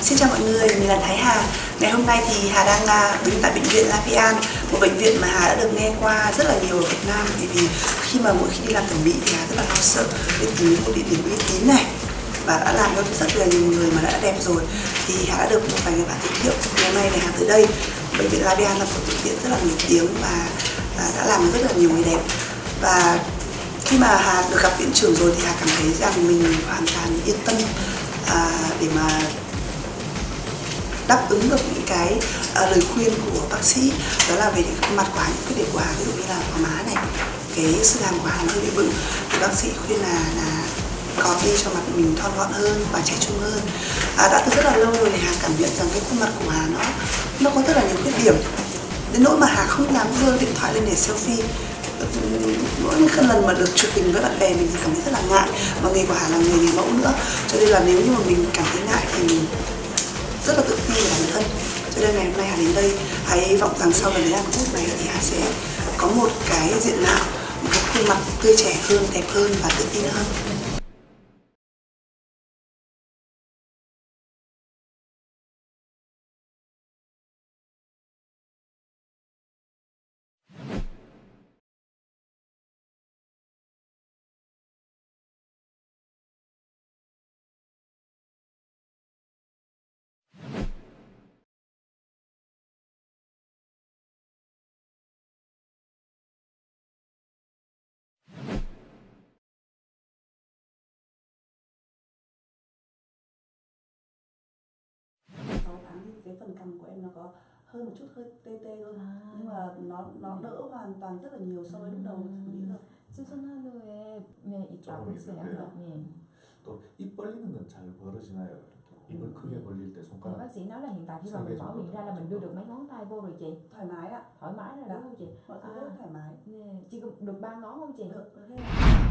Xin chào mọi người, mình là Thái Hà. Ngày hôm nay thì Hà đang đứng tại bệnh viện Lapian, một bệnh viện mà Hà đã được nghe qua rất là nhiều ở Việt Nam. Vì khi mà mỗi khi đi làm thẩm mỹ thì Hà rất là lo sợ để tìm một địa điểm uy tín này, và đã làm cho rất là nhiều người mà đã đẹp rồi. Thì Hà đã được một vài người bạn giới thiệu. Ngày hôm nay này Hà tới đây, bệnh viện Lapian là một bệnh viện rất là nổi tiếng và đã làm rất là nhiều người đẹp. Và khi mà Hà được gặp viện trưởng rồi thì Hà cảm thấy rằng mình hoàn toàn yên tâm để mà đáp ứng được những cái lời khuyên của bác sĩ, đó là về những mặt của Hà, những cái điểm của Hà, ví dụ như là gò má này, cái xương hàm của Hà nó hơi bị bự, thì bác sĩ khuyên là gọt đi cho mặt mình thon gọn hơn và trẻ trung hơn. Đã từ rất là lâu rồi thì Hà cảm nhận rằng cái khuôn mặt của Hà nó có rất là nhiều khuyết điểm, đến nỗi mà Hà không dám giơ điện thoại lên để selfie. Mỗi lần mà được chụp hình với bạn bè mình thì cảm thấy rất là ngại, mà nghề của Hà là nghề mẫu nữa, cho nên là nếu như mà mình cảm thấy ngại thì mình rất là tự ti về bản thân. Cho nên ngày hôm nay Hà đến đây, Hà hy vọng rằng sau lần làm phút này thì Hà sẽ có một cái diện mạo, một cái khuôn mặt tươi trẻ hơn, đẹp hơn và tự tin hơn. Cái phần cằm của em nó có hơi một chút hơi tê tê thôi, nhưng mà nó đỡ hoàn toàn rất là nhiều so với lúc đầu nghĩ rồi. 수술한 후에 입 조금 아프세요? 있는데요. 네. 또 입 벌리는 건 잘 벌어지나요? 이렇게 입을 크게 벌릴 때 Thì 손가락 bác sĩ nói là hiện tại khi mà 세 개 mình mở miệng 정도 ra là mình đưa được 정도. mấy ngón tay vô rồi chị. Thoải mái ạ. Thoải mái rồi đúng không chị? Mọi thứ rất thoải mái. Nè, chị được 3 ngón không chị? Được hết.